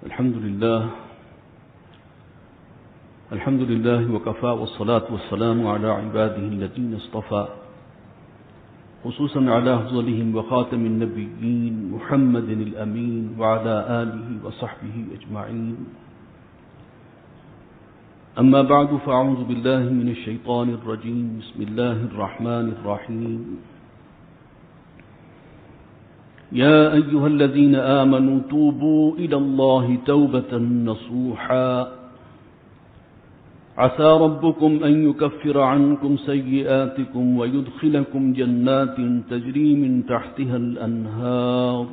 الحمد لله وكفى والصلاة والسلام على عباده الذين اصطفى خصوصا على أفضلهم وخاتم النبيين محمد الأمين وعلى آله وصحبه أجمعين. أما بعد فأعوذ بالله من الشيطان الرجيم. بسم الله الرحمن الرحيم. يا أيها الذين آمنوا توبوا إلى الله توبة نصوحا عسى ربكم أن يكفر عنكم سيئاتكم ويدخلكم جنات تجري من تحتها الأنهار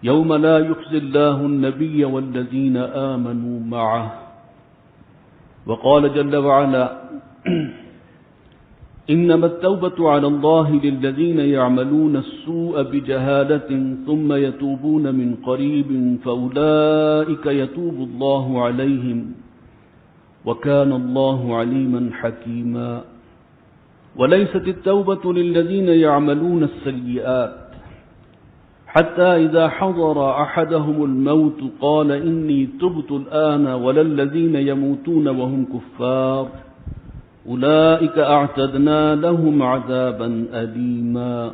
يوم لا يخزي الله النبي والذين آمنوا معه. وقال جل وعلا إنما التوبة على الله للذين يعملون السوء بجهالة ثم يتوبون من قريب فأولئك يتوب الله عليهم وكان الله عليما حكيما. وليست التوبة للذين يعملون السيئات حتى إذا حضر أحدهم الموت قال إني تبت الآن ولا الذين يموتون وهم كفار أولئك أعتدنا لهم عذابا أليما.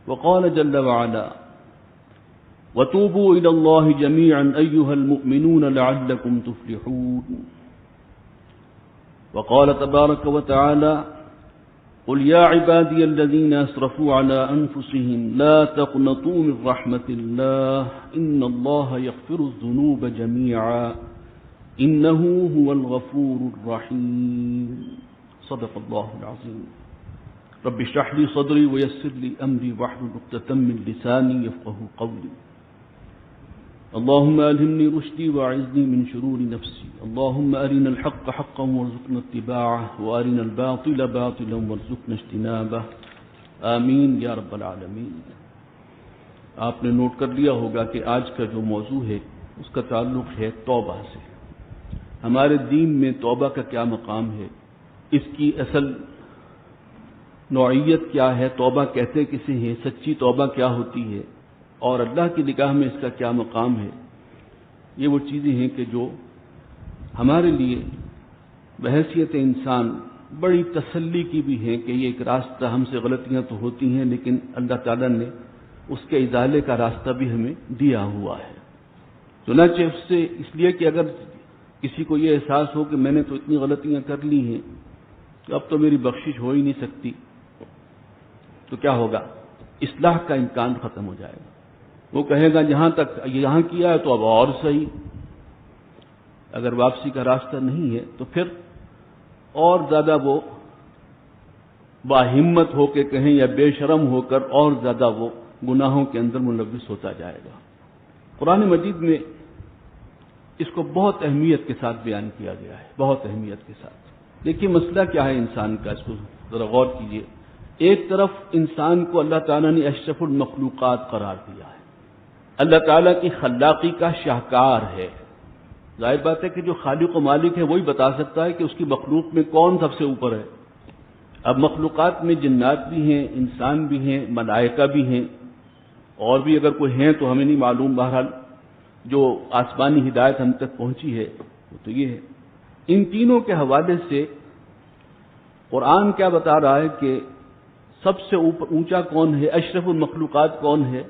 وقال جل وعلا وتوبوا إلى الله جميعا أيها المؤمنون لعلكم تفلحون. وقال تبارك وتعالى قل يا عبادي الذين أسرفوا على أنفسهم لا تقنطوا من رحمة الله إن الله يغفر الذنوب جميعا إنه هو الغفور الرحيم. صدق الله العظيم. رب اشرح لي صدري ويسر لي أمري واحلل عقدة من لساني يفقهوا قولي. اللهم ألهمني رشدي وأعذني من شرور نفسي. اللهم أرنا الحق حقا وارزقنا اتباعه وأرنا الباطل باطلا وارزقنا اجتنابه آمین یا رب العالمین. آپ نے نوٹ کر لیا ہوگا کہ آج کا جو موضوع ہے اس کا تعلق ہے توبہ سے. ہمارے دین میں توبہ کا کیا مقام ہے، اس کی اصل نوعیت کیا ہے، توبہ کہتے کسے ہیں، سچی توبہ کیا ہوتی ہے اور اللہ کی نگاہ میں اس کا کیا مقام ہے. یہ وہ چیزیں ہیں کہ جو ہمارے لیے بحیثیت انسان بڑی تسلی کی بھی ہیں کہ یہ ایک راستہ، ہم سے غلطیاں تو ہوتی ہیں لیکن اللہ تعالیٰ نے اس کے ازالے کا راستہ بھی ہمیں دیا ہوا ہے. چنانچہ اس سے اس لیے کہ اگر کسی کو یہ احساس ہو کہ میں نے تو اتنی غلطیاں کر لی ہیں کہ اب تو میری بخشش ہو ہی نہیں سکتی، تو کیا ہوگا؟ اصلاح کا امکان ختم ہو جائے گا. وہ کہے گا جہاں تک یہاں کیا ہے تو اب اور صحیح. اگر واپسی کا راستہ نہیں ہے تو پھر اور زیادہ وہ باہمت ہو کے کہیں یا بے شرم ہو کر اور زیادہ وہ گناہوں کے اندر ملوث ہوتا جائے گا. قرآن مجید میں اس کو بہت اہمیت کے ساتھ بیان کیا گیا ہے، بہت اہمیت کے ساتھ. دیکھیے مسئلہ کیا ہے انسان کا، اس کو ذرا غور کیجیے. ایک طرف انسان کو اللہ تعالیٰ نے اشرف المخلوقات قرار دیا ہے، اللہ تعالیٰ کی خلاقی کا شاہکار ہے. ظاہر بات ہے کہ جو خالق و مالک ہے وہی بتا سکتا ہے کہ اس کی مخلوق میں کون سب سے اوپر ہے. اب مخلوقات میں جنات بھی ہیں، انسان بھی ہیں، ملائکہ بھی ہیں، اور بھی اگر کوئی ہیں تو ہمیں نہیں معلوم. بہرحال جو آسمانی ہدایت ہم تک پہنچی ہے وہ تو یہ ہے. ان تینوں کے حوالے سے قرآن کیا بتا رہا ہے کہ سب سے اوپر اونچا کون ہے، اشرف المخلوقات کون ہے،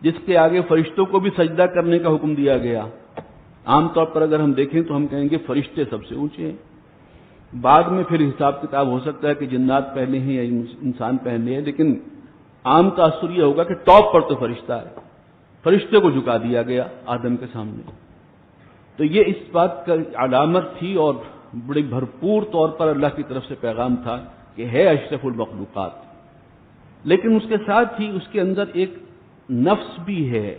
جس کے آگے فرشتوں کو بھی سجدہ کرنے کا حکم دیا گیا. عام طور پر اگر ہم دیکھیں تو ہم کہیں گے فرشتے سب سے اونچے ہیں، بعد میں پھر حساب کتاب ہو سکتا ہے کہ جنات پہلے ہیں یا انسان پہلے ہیں، لیکن عام تاثر یہ ہوگا کہ ٹاپ پر تو فرشتہ ہے. فرشتے کو جھکا دیا گیا آدم کے سامنے. تو یہ اس بات کا علامت تھی اور بڑی بھرپور طور پر اللہ کی طرف سے پیغام تھا کہ ہے اشرف المخلوقات. لیکن اس کے ساتھ ہی اس کے اندر ایک نفس بھی ہے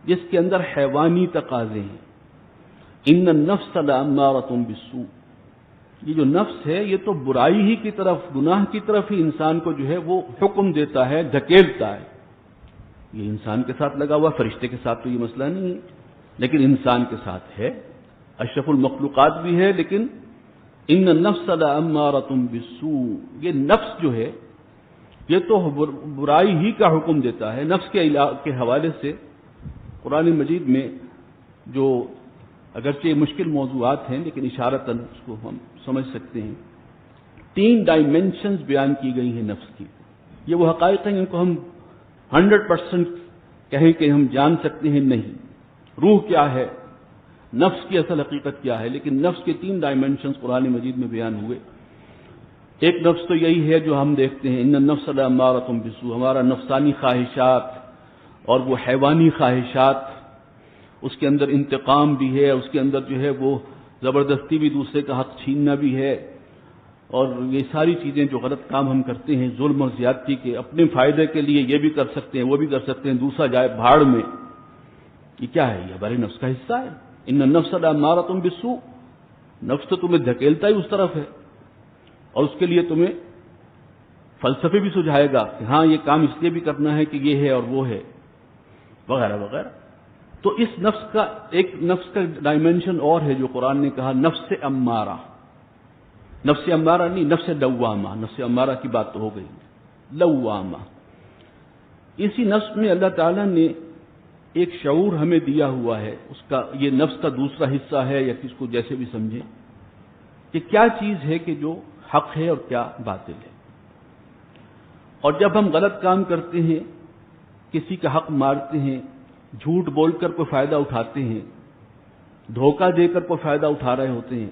جس کے اندر حیوانی تقاضے ہیں. ان النفس لامارۃ بالسوء. یہ جو نفس ہے یہ تو برائی ہی کی طرف، گناہ کی طرف ہی انسان کو جو ہے وہ حکم دیتا ہے، دھکیلتا ہے. یہ انسان کے ساتھ لگا ہوا، فرشتے کے ساتھ تو یہ مسئلہ نہیں ہے، لیکن انسان کے ساتھ ہے. اشرف المخلوقات بھی ہے لیکن ان النفس لامارۃ بالسوء، یہ نفس جو ہے یہ تو برائی ہی کا حکم دیتا ہے۔ نفس کے حوالے سے قرآن مجید میں جو اگرچہ مشکل موضوعات ہیں لیکن اشارتاً اس کو ہم سمجھ سکتے ہیں، 3 ڈائمینشنز بیان کی گئی ہیں نفس کی۔ یہ وہ حقائق ہیں جن کو ہم 100% کہیں کہ ہم جان سکتے ہیں نہیں، روح کیا ہے، نفس کی اصل حقیقت کیا ہے، لیکن نفس کے 3 ڈائمینشنز قرآن مجید میں بیان ہوئے۔ ایک نفس تو یہی ہے جو ہم دیکھتے ہیں، ان النفس لامارۃ بالسوء، ہمارا نفسانی خواہشات اور وہ حیوانی خواہشات، اس کے اندر انتقام بھی ہے، اس کے اندر جو ہے وہ زبردستی بھی دوسرے کا حق چھیننا بھی ہے، اور یہ ساری چیزیں جو غلط کام ہم کرتے ہیں ظلم اور زیادتی کے، اپنے فائدے کے لیے یہ بھی کر سکتے ہیں وہ بھی کر سکتے ہیں، دوسرا جائے بھاڑ میں، یہ کیا ہے؟ یہ ہمارے نفس کا حصہ ہے۔ ان النفس لامارۃ بالسوء، نفس تو تمہیں دھکیلتا ہی اس طرف ہے، اور اس کے لیے تمہیں فلسفے بھی سجھائے گا کہ ہاں یہ کام اس لیے بھی کرنا ہے کہ یہ ہے اور وہ ہے، وغیرہ وغیرہ۔ تو اس نفس کا ایک نفس کا ڈائمینشن اور ہے جو قرآن نے کہا نفس امارہ، نفس امارہ نہیں، نفس لوامہ، نفس امارہ کی بات تو ہو گئی، لوامہ۔ اسی نفس میں اللہ تعالیٰ نے ایک شعور ہمیں دیا ہوا ہے، اس کا یہ نفس کا دوسرا حصہ ہے، یا کس کو جیسے بھی سمجھیں، کہ کیا چیز ہے کہ جو حق ہے اور کیا باطل ہے۔ اور جب ہم غلط کام کرتے ہیں، کسی کا حق مارتے ہیں، جھوٹ بول کر کوئی فائدہ اٹھاتے ہیں، دھوکہ دے کر کوئی فائدہ اٹھا رہے ہوتے ہیں،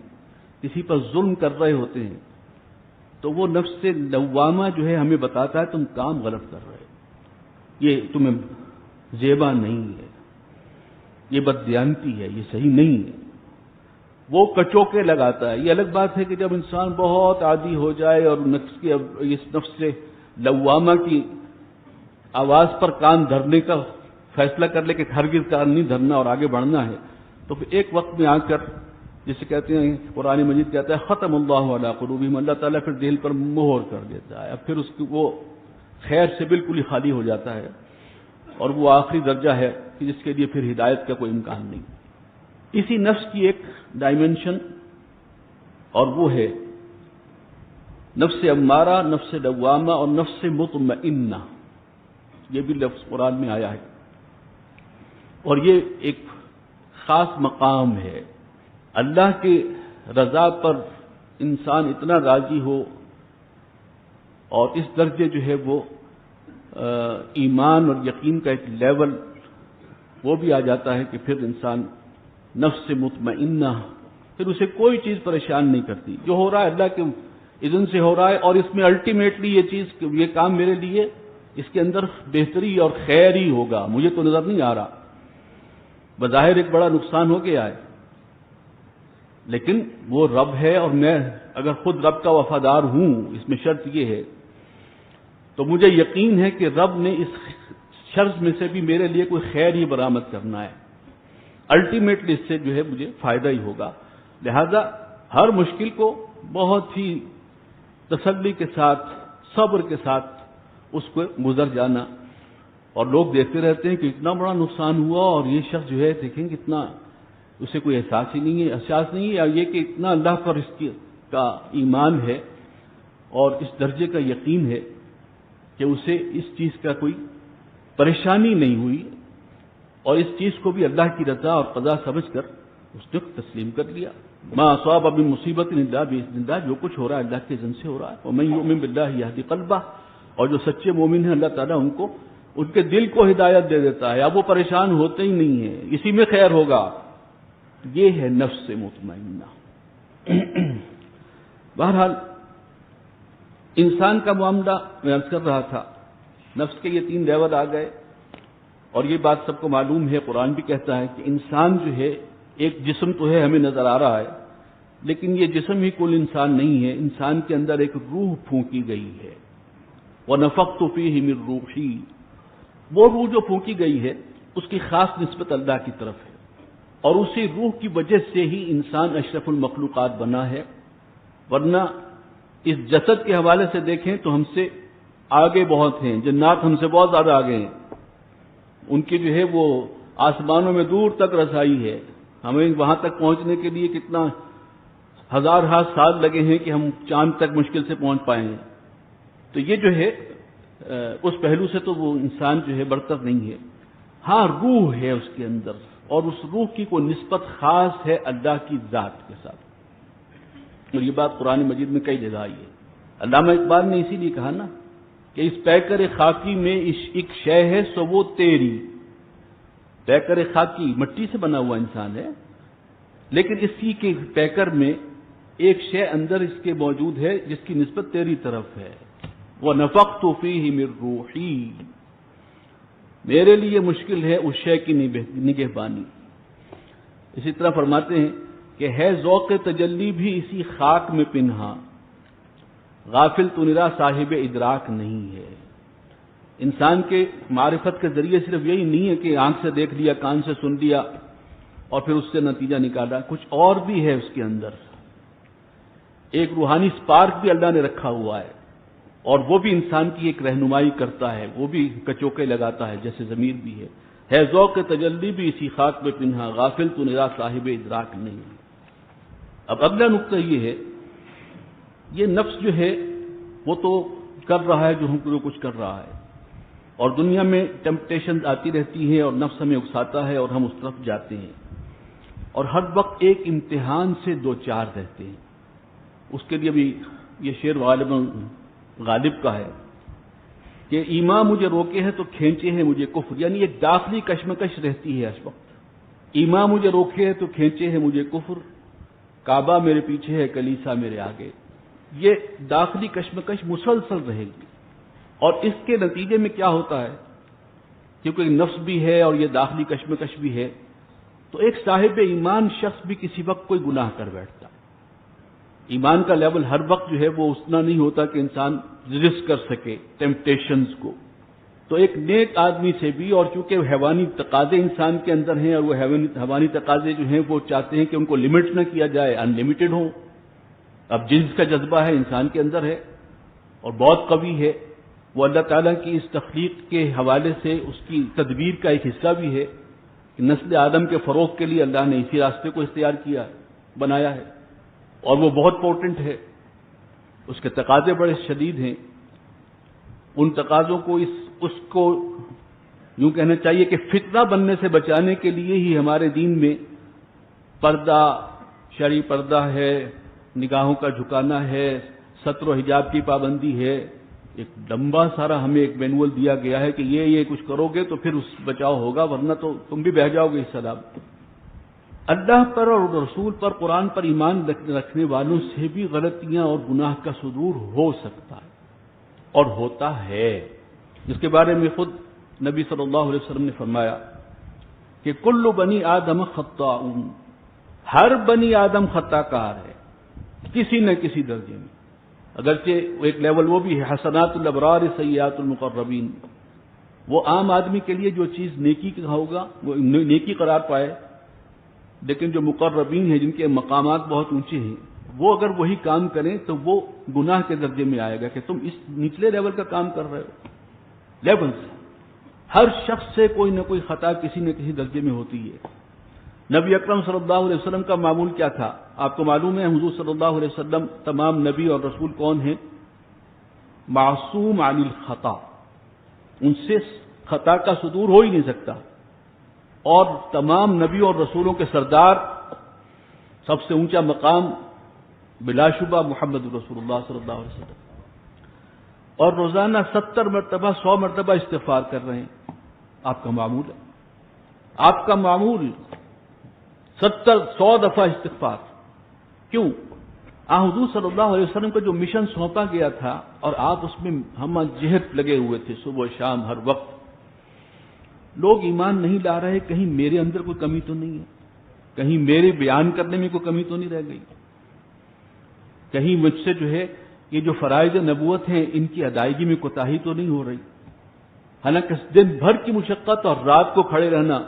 کسی پر ظلم کر رہے ہوتے ہیں، تو وہ نفس لوامہ جو ہے ہمیں بتاتا ہے تم کام غلط کر رہے ہو، یہ تمہیں زیبا نہیں ہے، یہ بددیانتی ہے، یہ صحیح نہیں ہے، وہ کچوکے لگاتا ہے۔ یہ الگ بات ہے کہ جب انسان بہت عادی ہو جائے اور اس نفس سے لوامہ کی آواز پر کان دھرنے کا فیصلہ کر لے کہ ہرگز کان نہیں دھرنا اور آگے بڑھنا ہے، تو پھر ایک وقت میں آ کر جسے کہتے ہیں قرآن مجید کہتا ہے ختم اللہ علی قلوبہم، اللہ تعالیٰ پھر دل پر مہر کر دیتا ہے، اب پھر اس کی وہ خیر سے بالکل ہی خالی ہو جاتا ہے، اور وہ آخری درجہ ہے کہ جس کے لیے پھر ہدایت کا کوئی امکان نہیں۔ اسی نفس کی ایک ڈائمینشن اور وہ ہے نفس امارہ، نفس لوامہ اور نفس مطمئنہ، یہ بھی لفظ قرآن میں آیا ہے، اور یہ ایک خاص مقام ہے۔ اللہ کی رضا پر انسان اتنا راضی ہو اور اس درجے جو ہے وہ ایمان اور یقین کا ایک لیول وہ بھی آ جاتا ہے کہ پھر انسان نفس مطمئنہ، پھر اسے کوئی چیز پریشان نہیں کرتی، جو ہو رہا ہے اللہ کے اذن سے ہو رہا ہے، اور اس میں الٹیمیٹلی یہ کام میرے لیے اس کے اندر بہتری اور خیر ہی ہوگا، مجھے تو نظر نہیں آ رہا، بظاہر ایک بڑا نقصان ہو گیا ہے، لیکن وہ رب ہے، اور میں اگر خود رب کا وفادار ہوں، اس میں شرط یہ ہے، تو مجھے یقین ہے کہ رب نے اس شرط میں سے بھی میرے لیے کوئی خیر ہی برآمد کرنا ہے، الٹیمیٹلی اس سے جو ہے مجھے فائدہ ہی ہوگا۔ لہذا ہر مشکل کو بہت ہی تسلی کے ساتھ، صبر کے ساتھ اس کو گزر جانا، اور لوگ دیکھتے رہتے ہیں کہ اتنا بڑا نقصان ہوا اور یہ شخص جو ہے دیکھیں کتنا اسے کوئی احساس ہی نہیں ہے، احساس نہیں ہے، یا یہ کہ اتنا اللہ پر اس کا ایمان ہے اور اس درجے کا یقین ہے کہ اسے اس چیز کا کوئی پریشانی نہیں ہوئی، اور اس چیز کو بھی اللہ کی رضا اور قضا سمجھ کر اس نے تسلیم کر لیا۔ ما اصاب من مصیبت الا باذن اللہ، جو کچھ ہو رہا ہے اللہ کے اذن سے ہو رہا ہے، ومن یؤمن باللہ یہدی قلبہ، اور جو سچے مومن ہیں اللہ تعالیٰ ان کے دل کو ہدایت دے دیتا ہے، اب وہ پریشان ہوتے ہی نہیں ہیں، اسی میں خیر ہوگا۔ یہ ہے نفس مطمئنہ۔ بہرحال انسان کا معاملہ میں عرض کر رہا تھا، نفس کے یہ 3 لیول آ گئے، اور یہ بات سب کو معلوم ہے، قرآن بھی کہتا ہے کہ انسان جو ہے ایک جسم تو ہے ہمیں نظر آ رہا ہے، لیکن یہ جسم ہی کل انسان نہیں ہے، انسان کے اندر ایک روح پھونکی گئی ہے، وَنَفَخْتُ فِيهِ مِن رُوحِي، وہ روح جو پھونکی گئی ہے اس کی خاص نسبت اللہ کی طرف ہے، اور اسی روح کی وجہ سے ہی انسان اشرف المخلوقات بنا ہے، ورنہ اس جسد کے حوالے سے دیکھیں تو ہم سے آگے بہت ہیں، جنات ہم سے بہت زیادہ آگے ہیں، ان کی جو ہے وہ آسمانوں میں دور تک رسائی ہے، ہمیں وہاں تک پہنچنے کے لیے کتنا ہزار سال لگے ہیں کہ ہم چاند تک مشکل سے پہنچ پائیں گے۔ تو یہ جو ہے اس پہلو سے تو وہ انسان جو ہے برتر نہیں ہے. ہاں روح ہے اس کے اندر، اور اس روح کی کوئی نسبت خاص ہے اللہ کی ذات کے ساتھ، اور یہ بات قرآن مجید میں کئی جگہ آئی ہے. علامہ اقبال نے اسی لیے کہا نا کہ اس پیکر خاکی میں ایک شے ہے سو وہ تیری. پیکر خاکی مٹی سے بنا ہوا انسان ہے، لیکن اسی کے پیکر میں ایک شے اندر اس کے موجود ہے جس کی نسبت تیری طرف ہے. وَنَفَخْتُ فِيهِ مِن رُوحِي، میرے لیے مشکل ہے اس شے کی نگہبانی. اسی طرح فرماتے ہیں کہ ہے ذوق تجلی بھی اسی خاک میں پنہاں، غافل تو نرا صاحب ادراک نہیں ہے. انسان کے معرفت کے ذریعے صرف یہی نہیں ہے کہ آنکھ سے دیکھ لیا، کان سے سن لیا اور پھر اس سے نتیجہ نکالا، کچھ اور بھی ہے اس کے اندر. ایک روحانی سپارک بھی اللہ نے رکھا ہوا ہے، اور وہ بھی انسان کی ایک رہنمائی کرتا ہے، وہ بھی کچوکے لگاتا ہے جیسے ضمیر بھی ہے. ذوق تجلی بھی اسی خاک میں پنہا، غافل تو نرا صاحب ادراک نہیں. اب اگلا نقطہ یہ ہے، یہ نفس جو ہے وہ تو کر رہا ہے جو کچھ کر رہا ہے، اور دنیا میں ٹیمپٹیشن آتی رہتی ہیں اور نفس ہمیں اکساتا ہے اور ہم اس طرف جاتے ہیں، اور ہر وقت ایک امتحان سے دو چار رہتے ہیں. اس کے لیے بھی یہ شعر غالب کا ہے کہ ایمان مجھے روکے ہے تو کھینچے ہیں مجھے کفر، یعنی ایک داخلی کشمکش رہتی ہے اس وقت. ایمان مجھے روکے ہے تو کھینچے ہیں مجھے کفر، کعبہ میرے پیچھے ہے کلیسا میرے آگے. یہ داخلی کشمکش مسلسل رہے گی، اور اس کے نتیجے میں کیا ہوتا ہے، کیونکہ نفس بھی ہے اور یہ داخلی کشمکش بھی ہے، تو ایک صاحب ایمان شخص بھی کسی وقت کوئی گناہ کر بیٹھتا. ایمان کا لیول ہر وقت جو ہے وہ اتنا نہیں ہوتا کہ انسان ریزسٹ کر سکے ٹیمپٹیشنز کو. تو ایک نیک آدمی سے بھی، اور چونکہ حیوانی تقاضے انسان کے اندر ہیں، اور وہ حیوانی تقاضے جو ہیں وہ چاہتے ہیں کہ ان کو لمٹ نہ کیا جائے، ان لمیٹڈ ہوں. اب جنس کا جذبہ ہے انسان کے اندر ہے اور بہت قوی ہے، وہ اللہ تعالیٰ کی اس تخلیق کے حوالے سے اس کی تدبیر کا ایک حصہ بھی ہے کہ نسل آدم کے فروغ کے لیے اللہ نے اسی راستے کو اختیار کیا، بنایا ہے، اور وہ بہت پورٹنٹ ہے. اس کے تقاضے بڑے شدید ہیں. ان تقاضوں کو اس کو یوں کہنا چاہیے کہ فتنہ بننے سے بچانے کے لیے ہی ہمارے دین میں پردہ، شرعی پردہ ہے، نگاہوں کا جھکانا ہے، ستر و حجاب کی پابندی ہے. ایک لمبا سارا ہمیں ایک مینول دیا گیا ہے کہ یہ کچھ کرو گے تو پھر اس بچاؤ ہوگا، ورنہ تو تم بھی بہہ جاؤ گے اس عذاب. اللہ پر اور رسول پر، قرآن پر ایمان رکھنے والوں سے بھی غلطیاں اور گناہ کا صدور ہو سکتا ہے اور ہوتا ہے، جس کے بارے میں خود نبی صلی اللہ علیہ وسلم نے فرمایا کہ کل بنی آدم خطاؤن، ہر بنی آدم خطا کار ہے کسی نہ کسی درجے میں. اگرچہ ایک لیول وہ بھی ہے حسنات الابرار سیئات المقربین، وہ عام آدمی کے لیے جو چیز نیکی کا ہوگا وہ نیکی قرار پائے، لیکن جو مقربین ہیں جن کے مقامات بہت اونچے ہیں، وہ اگر وہی کام کریں تو وہ گناہ کے درجے میں آئے گا کہ تم اس نچلے لیول کا کام کر رہے ہو. لیولز، ہر شخص سے کوئی نہ کوئی خطا کسی نہ کسی درجے میں ہوتی ہے. نبی اکرم صلی اللہ علیہ وسلم کا معمول کیا تھا؟ آپ کو معلوم ہے حضور صلی اللہ علیہ وسلم تمام نبی اور رسول کون ہیں؟ معصوم عن الخطا، ان سے خطا کا صدور ہو ہی نہیں سکتا. اور تمام نبیوں اور رسولوں کے سردار، سب سے اونچا مقام بلا شبہ محمد رسول اللہ صلی اللہ علیہ وسلم، اور روزانہ 70 مرتبہ 100 مرتبہ استغفار کر رہے ہیں. آپ کا معمول ہے، آپ کا معمول 70-100 دفعہ استغفار. کیوں؟ حضور صلی اللہ علیہ وسلم کو جو مشن سونپا گیا تھا اور آپ اس میں ہم جہت لگے ہوئے تھے صبح شام ہر وقت. لوگ ایمان نہیں لا رہے، کہیں میرے اندر کوئی کمی تو نہیں ہے، کہیں میرے بیان کرنے میں کوئی کمی تو نہیں رہ گئی، کہیں مجھ سے جو ہے یہ جو فرائض نبوت ہیں ان کی ادائیگی میں کوتاہی تو نہیں ہو رہی. حالانکہ دن بھر کی مشقت اور رات کو کھڑے رہنا،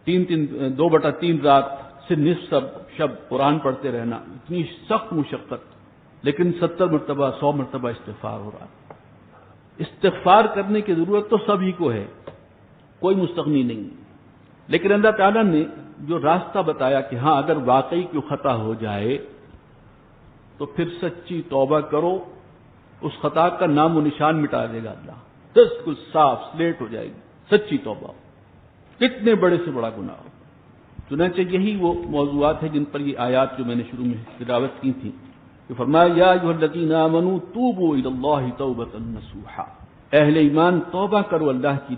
2/3 رات سے نصف شب قرآن پڑھتے رہنا، اتنی سخت مشقت، لیکن 70 مرتبہ 100 مرتبہ استغفار ہو رہا ہے. استغفار کرنے کی ضرورت تو سبھی کو ہے، کوئی مستغنی نہیں. لیکن اللہ تعالیٰ نے جو راستہ بتایا کہ ہاں اگر واقعی کوئی خطا ہو جائے تو پھر سچی توبہ کرو اس خطا کا نام و نشان مٹا دے گا اللہ، بالکل صاف سلیٹ ہو جائے گی سچی توبہ، کتنے بڑے سے بڑا گناہ ہو۔ چنانچہ یہی وہ موضوعات ہیں جن پر یہ آیات جو میں نے شروع میں تلاوت کی تھی کہ فرمایا یا ایھا الذین آمنوا توبوا الی اللہ توبۃ نصوحا، اہل ایمان توبہ کرو اللہ کی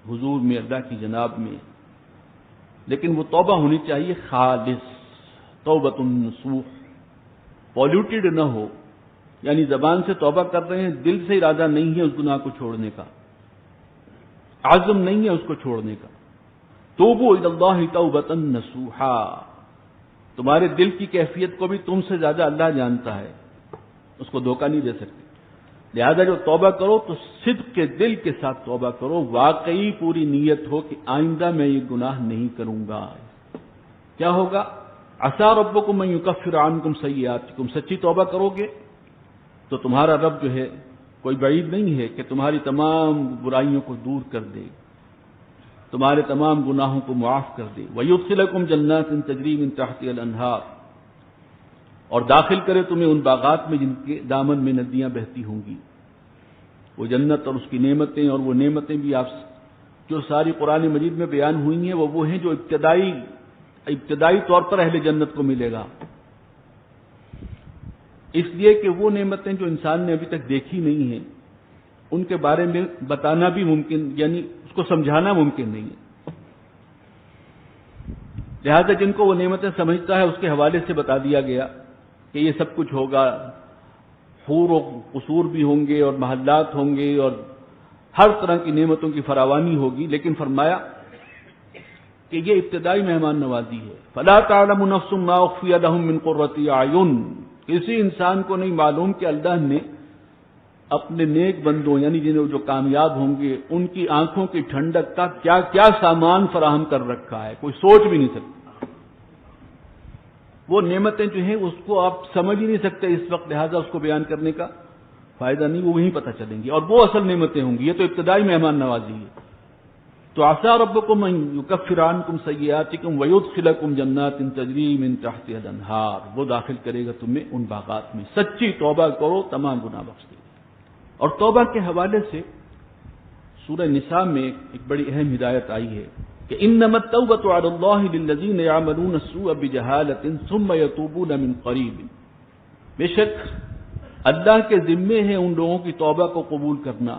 حضور میں، اللہ کی جناب میں، لیکن وہ توبہ ہونی چاہیے خالص، توبۃ نصوح، پولیوٹیڈ نہ ہو، یعنی زبان سے توبہ کر رہے ہیں، دل سے ارادہ نہیں ہے اس گناہ کو چھوڑنے کا، عزم نہیں ہے اس کو چھوڑنے کا۔ توبوا الی اللہ توبۃ نصوحا، تمہارے دل کی کیفیت کو بھی تم سے زیادہ اللہ جانتا ہے، اس کو دھوکہ نہیں دے سکتے، لہذا جو توبہ کرو تو صدق کے دل کے ساتھ توبہ کرو، واقعی پوری نیت ہو کہ آئندہ میں یہ گناہ نہیں کروں گا۔ کیا ہوگا؟ عسیٰ ربکم ان یکفر عنکم سیئاتکم، سچی توبہ کرو گے تو تمہارا رب جو ہے کوئی بعید نہیں ہے کہ تمہاری تمام برائیوں کو دور کر دے، تمہارے تمام گناہوں کو معاف کر دے۔ وَيُدْخِلَكُمْ جَنَّاتٍ تَجْرِي مِن تَحْتِهَا الْأَنْهَارُ، اور داخل کرے تمہیں ان باغات میں جن کے دامن میں ندیاں بہتی ہوں گی۔ وہ جنت اور اس کی نعمتیں، اور وہ نعمتیں بھی آپ جو ساری قرآن مجید میں بیان ہوئی ہیں وہ ہیں جو ابتدائی طور پر اہل جنت کو ملے گا، اس لیے کہ وہ نعمتیں جو انسان نے ابھی تک دیکھی نہیں ہیں ان کے بارے میں بتانا بھی ممکن، یعنی اس کو سمجھانا ممکن نہیں ہے، لہذا جن کو وہ نعمتیں سمجھتا ہے اس کے حوالے سے بتا دیا گیا کہ یہ سب کچھ ہوگا، حور و قصور بھی ہوں گے اور محلات ہوں گے اور ہر طرح کی نعمتوں کی فراوانی ہوگی، لیکن فرمایا کہ یہ ابتدائی مہمان نوازی ہے۔ فَلَا تَعْلَمُ نَفْسٌ مَّا أُخْفِيَ لَهُم مِّن قُرَّةِ أَعْيُنٍ، کسی انسان کو نہیں معلوم کہ اللہ نے اپنے نیک بندوں یعنی جنہیں جو کامیاب ہوں گے ان کی آنکھوں کی ٹھنڈک کا کیا کیا سامان فراہم کر رکھا ہے، کوئی سوچ بھی نہیں سکتا۔ وہ نعمتیں جو ہیں اس کو آپ سمجھ ہی نہیں سکتے اس وقت، لہذا اس کو بیان کرنے کا فائدہ نہیں، وہ وہیں پتہ چلیں گی، اور وہ اصل نعمتیں ہوں گی۔ یہ تو ابتدائی مہمان نوازی ہے۔ تو عسیٰ ربکم ان یکفر عنکم سیئاتکم ویدخلکم جنات تجری من تحتها الانہار، وہ داخل کرے گا تمہیں ان باغات میں۔ سچی توبہ کرو، تمام گناہ بخش دے گا۔ اور توبہ کے حوالے سے سورہ نساء میں ایک بڑی اہم ہدایت آئی ہے کہ انما التوبۃ علی اللہ للذین یعملون السوء بجہالۃ ثم یتوبون من قریب، بے شک اللہ کے ذمے ہے ان لوگوں کی توبہ کو قبول کرنا۔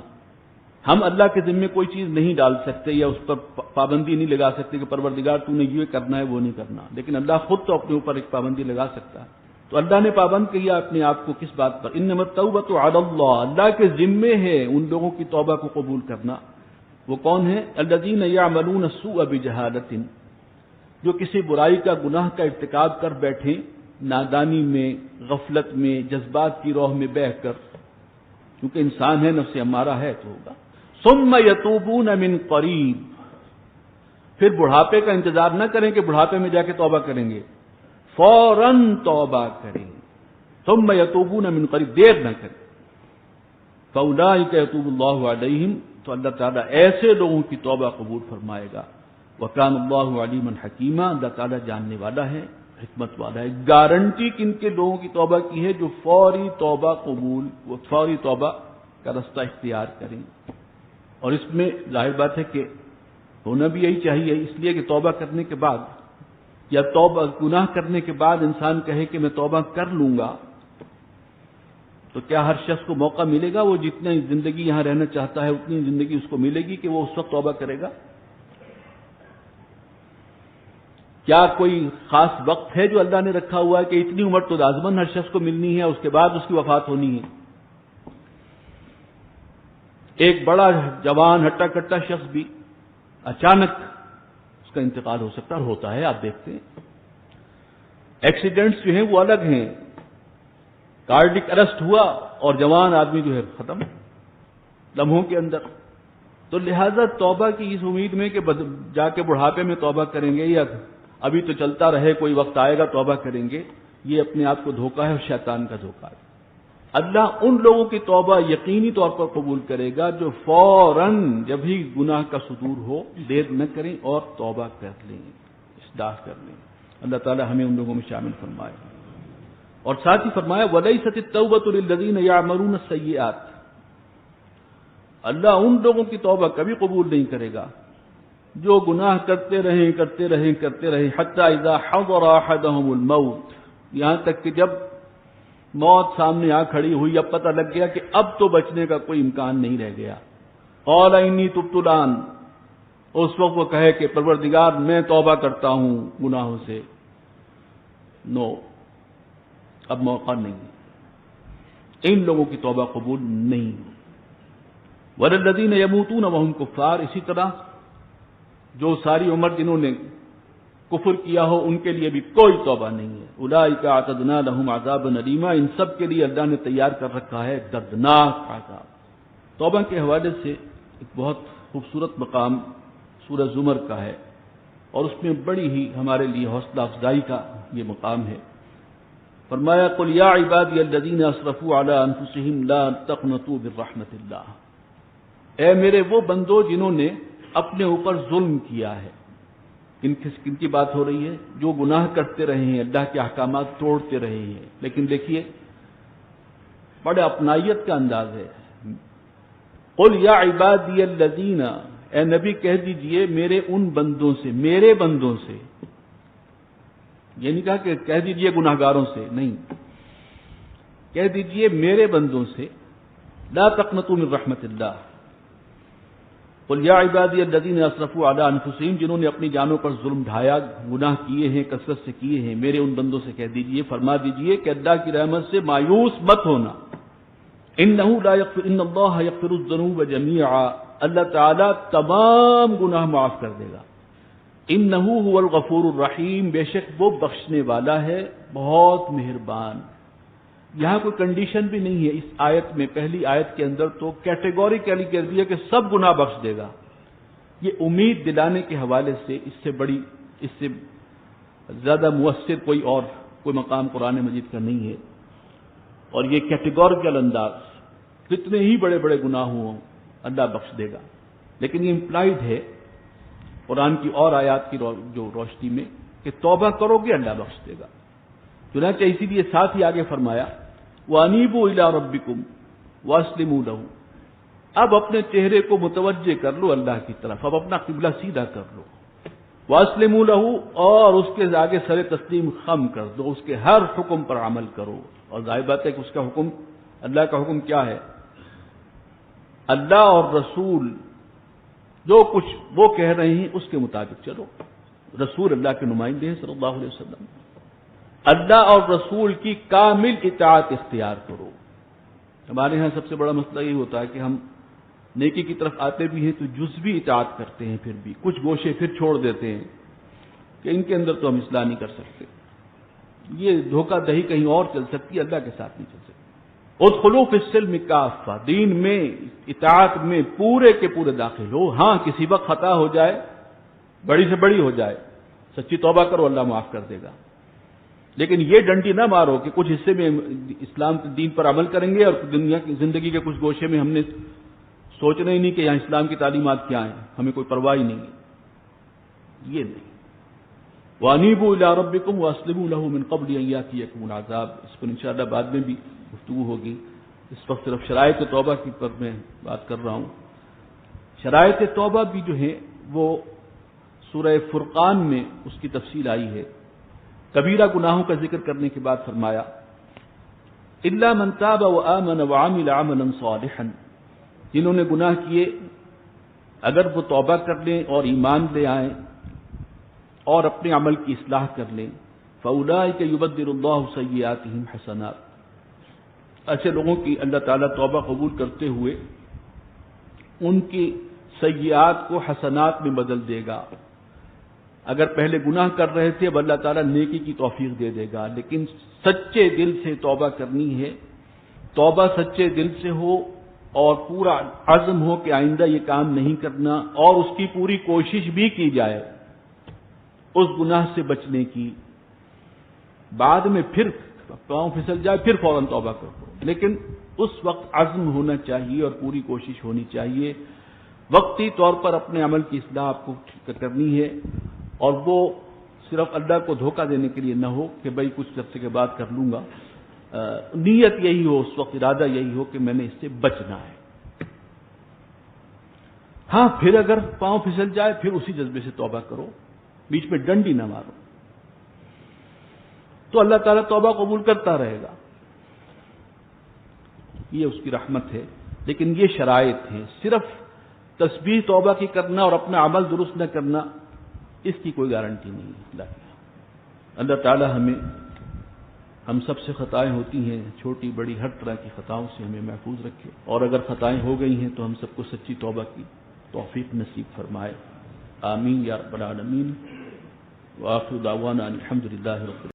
ہم اللہ کے ذمے کوئی چیز نہیں ڈال سکتے یا اس پر پابندی نہیں لگا سکتے کہ پروردگار تو نے یہ کرنا ہے وہ نہیں کرنا، لیکن اللہ خود تو اپنے اوپر ایک پابندی لگا سکتا ہے۔ تو اللہ نے پابند کیا اپنے آپ کو کس بات پر؟ انما التوبۃ علی اللہ، اللہ کے ذمے ہے ان لوگوں کی توبہ کو قبول کرنا۔ وہ کون ہیں؟ الذین یعملون السوء بجہالۃ، جو کسی برائی کا گناہ کا ارتکاب کر بیٹھیں، نادانی میں، غفلت میں، جذبات کی روح میں بہہ کر، کیونکہ انسان ہے، نفس امارہ ہے تو ہوگا۔ ثم یتوبون من قریب، پھر بڑھاپے کا انتظار نہ کریں کہ بڑھاپے میں جا کے توبہ کریں گے، فوراً توبہ کریں۔ ثم یتوبون من قریب، دیر نہ کریں۔ فاولئک یتوب اللہ علیہم، تو اللہ تعالیٰ ایسے لوگوں کی توبہ قبول فرمائے گا۔ وکان اللہ علیما حکیما، اللہ تعالیٰ جاننے والا ہے، حکمت والا ہے۔ گارنٹی کن کے لوگوں کی توبہ کی ہے؟ جو فوری توبہ قبول، وہ فوری توبہ کا رستہ اختیار کریں۔ اور اس میں ظاہر بات ہے کہ ہونا بھی یہی چاہیے، اس لیے کہ توبہ کرنے کے بعد یا توبہ گناہ کرنے کے بعد انسان کہے کہ میں توبہ کر لوں گا، تو کیا ہر شخص کو موقع ملے گا؟ وہ جتنی زندگی یہاں رہنا چاہتا ہے اتنی زندگی اس کو ملے گی کہ وہ اس وقت توبہ کرے گا؟ کیا کوئی خاص وقت ہے جو اللہ نے رکھا ہوا ہے کہ اتنی عمر تو لازماً ہر شخص کو ملنی ہے، اس کے بعد اس کی وفات ہونی ہے؟ ایک بڑا جوان ہٹا کٹا شخص بھی اچانک اس کا انتقال ہو سکتا ہے، اور ہوتا ہے، آپ دیکھتے ہیں۔ ایکسیڈنٹس جو ہیں وہ الگ ہیں، کارڈک ارسٹ ہوا اور جوان آدمی جو ہے ختم لمحوں کے اندر۔ تو لہذا توبہ کی اس امید میں کہ جا کے بڑھاپے میں توبہ کریں گے یا ابھی تو چلتا رہے، کوئی وقت آئے گا توبہ کریں گے، یہ اپنے آپ کو دھوکہ ہے اور شیطان کا دھوکہ ہے۔ اللہ ان لوگوں کی توبہ یقینی طور پر قبول کرے گا جو فوراً جب ہی گناہ کا صدور ہو دیر نہ کریں اور توبہ کر لیں، اصلاح کر لیں۔ اللہ تعالی ہمیں ان لوگوں میں شامل فرمائے۔ اور ساتھ ہی فرمایا وَلَيْسَتِ التَّوْبَةُ لِلَّذِينَ يَعْمَلُونَ السَّيِّئَاتِ، اللہ ان لوگوں کی توبہ کبھی قبول نہیں کرے گا جو گناہ کرتے رہیں حَتَّى إِذَا حَضَرَ أَحَدَهُمُ الْمَوْتُ، یہاں تک کہ جب موت سامنے آ کھڑی ہوئی، اب پتہ لگ گیا کہ اب تو بچنے کا کوئی امکان نہیں رہ گیا، قَالَ إِنِّي تُبْتُ الْآنَ، اس وقت وہ کہے کہ پروردگار میں توبہ کرتا ہوں گناہوں سے، نو، اب موقع نہیں، ان لوگوں کی توبہ قبول نہیں۔ وَلَلَّذِينَ يَمُوتُونَ وَهُمْ كُفَّارٌ، اسی طرح جو ساری عمر جنہوں نے کفر کیا ہو ان کے لیے بھی کوئی توبہ نہیں ہے۔ اولئک اعتدنا لهم عذابا الیما، ان سب کے لیے اللہ نے تیار کر رکھا ہے دردناک عذاب۔ توبہ کے حوالے سے ایک بہت خوبصورت مقام سورہ زمر کا ہے، اور اس میں بڑی ہی ہمارے لیے حوصلہ افزائی کا یہ مقام ہے۔ فرمایا قل یا عبادی الذین اسرفوا علی انفسهم لا تقنطوا من رحمت اللہ، اے میرے وہ بندو جنہوں نے اپنے اوپر ظلم کیا ہے۔ کن کی بات ہو رہی ہے؟ جو گناہ کرتے رہے ہیں، اللہ کے احکامات توڑتے رہے ہیں، لیکن دیکھیے بڑے اپنائیت کا انداز ہے۔ قل یا عبادی الذین، اے نبی کہہ دیجئے میرے ان بندوں سے، میرے بندوں سے، یہ نہیں کہا کہ کہہ دیجئے گناہگاروں سے، نہیں، کہہ دیجئے میرے بندوں سے، لا تقنطوا من رحمت اللہ، قل یا عبادی الذین اسرفوا علی انفسہم، جنہوں نے اپنی جانوں پر ظلم ڈھایا، گناہ کیے ہیں، کثرت سے کیے ہیں، میرے ان بندوں سے کہہ دیجئے، فرما دیجئے کہ اللہ کی رحمت سے مایوس مت ہونا، ان اللہ یغفر الذنوب جمیعا، اللہ تعالیٰ تمام گناہ معاف کر دے گا، انہ هو الغفور الرحیم، بے شک وہ بخشنے والا ہے بہت مہربان۔ یہاں کوئی کنڈیشن بھی نہیں ہے اس آیت میں، پہلی آیت کے اندر تو کیٹیگوریکلی کہہ دیا کہ سب گناہ بخش دے گا۔ یہ امید دلانے کے حوالے سے اس سے زیادہ مؤثر کوئی مقام قرآن مجید کا نہیں ہے، اور یہ کیٹیگوریکل انداز، کتنے ہی بڑے بڑے گناہ ہوں اللہ بخش دے گا، لیکن یہ امپلائڈ ہے قرآن کی اور آیات کی جو روشنی میں کہ توبہ کرو گے اللہ بخش دے گا۔ چنانچہ اسی لیے ساتھ ہی آگے فرمایا وَأَنِيبُوا إِلَىٰ رَبِّكُمْ وَأَسْلِمُوا لَهُ، اب اپنے چہرے کو متوجہ کر لو اللہ کی طرف، اب اپنا قبلہ سیدھا کر لو، وَأَسْلِمُوا لَهُ، اور اس کے آگے سر تسلیم خم کر دو، اس کے ہر حکم پر عمل کرو، اور ظاہر بات ہے کہ اس کا حکم، اللہ کا حکم کیا ہے؟ اللہ اور رسول جو کچھ وہ کہہ رہے ہیں اس کے مطابق چلو، رسول اللہ کے نمائندے ہیں صلی اللہ علیہ وسلم، اللہ اور رسول کی کامل اطاعت اختیار کرو۔ ہمارے ہاں سب سے بڑا مسئلہ یہ ہوتا ہے کہ ہم نیکی کی طرف آتے بھی ہیں تو جزوی اطاعت کرتے ہیں، پھر بھی کچھ گوشے پھر چھوڑ دیتے ہیں کہ ان کے اندر تو ہم اصلاح نہیں کر سکتے، یہ دھوکہ دہی کہیں اور چل سکتی ہے، اللہ کے ساتھ نہیں چل سکتی۔ ادخلوا فی السلم کافہ، دین میں اطاعت میں پورے کے پورے داخل ہو، ہاں کسی وقت خطا ہو جائے، بڑی سے بڑی ہو جائے، سچی توبہ کرو اللہ معاف کر دے گا، لیکن یہ ڈنڈی نہ مارو کہ کچھ حصے میں اسلام کے دین پر عمل کریں گے اور دنیا کی زندگی کے کچھ گوشے میں ہم نے سوچنا ہی نہیں کہ یہاں اسلام کی تعلیمات کیا ہیں، ہمیں کوئی پرواہ ہی نہیں ہے، یہ نہیں۔ وَأَنِيبُوا إِلَىٰ رَبِّكُمْ وَأَسْلِمُوا لَهُ مِن قَبْلِ أَن يَأْتِيَكُمُ الْعَذَابُ، اس پر انشاءاللہ بعد میں بھی گفتگو ہوگی، اس وقت صرف شرائط توبہ کی پر میں بات کر رہا ہوں۔ شرائط توبہ بھی جو ہیں وہ سورہ فرقان میں اس کی تفصیل آئی ہے۔ کبیرہ گناہوں کا ذکر کرنے کے بعد فرمایا إِلَّا مَن تَابَ وَآمَنَ وَعَمِلَ عَمَلًا صَالِحًا، جنہوں نے گناہ کیے اگر وہ توبہ کر لیں اور ایمان لے آئیں اور اپنے عمل کی اصلاح کر لیں، فَأُولَٰئِكَ يُبَدِّلُ اللَّهُ سَيِّئَاتِهِمْ حَسَنَاتٍ، ایسے لوگوں کی اللہ تعالیٰ توبہ قبول کرتے ہوئے ان کی سیئات کو حسنات میں بدل دے گا۔ اگر پہلے گناہ کر رہے تھے اب اللہ تعالیٰ نیکی کی توفیق دے دے گا، لیکن سچے دل سے توبہ کرنی ہے، توبہ سچے دل سے ہو اور پورا عزم ہو کہ آئندہ یہ کام نہیں کرنا، اور اس کی پوری کوشش بھی کی جائے اس گناہ سے بچنے کی، بعد میں پھر پاؤں پھسل جائے پھر فوراً توبہ کرو، لیکن اس وقت عزم ہونا چاہیے اور پوری کوشش ہونی چاہیے، وقتی طور پر اپنے عمل کی اصلاح آپ کو کرنی ہے، اور وہ صرف اللہ کو دھوکہ دینے کے لیے نہ ہو کہ بھائی کچھ عرصے کے بعد کر لوں گا، نیت یہی ہو، اس وقت ارادہ یہی ہو کہ میں نے اس سے بچنا ہے۔ ہاں پھر اگر پاؤں پھسل جائے پھر اسی جذبے سے توبہ کرو، بیچ میں ڈنڈی نہ مارو، تو اللہ تعالیٰ توبہ قبول کرتا رہے گا، یہ اس کی رحمت ہے۔ لیکن یہ شرائط ہیں، صرف تسبیح توبہ کی کرنا اور اپنا عمل درست نہ کرنا اس کی کوئی گارنٹی نہیں ہے۔ اللہ تعالیٰ ہم سب سے خطائیں ہوتی ہیں، چھوٹی بڑی ہر طرح کی خطاؤں سے ہمیں محفوظ رکھے، اور اگر خطائیں ہو گئی ہیں تو ہم سب کو سچی توبہ کی توفیق نصیب فرمائے، آمین یا رب العالمین۔ وآخر دعوانا الحمد للہ رب العالمین۔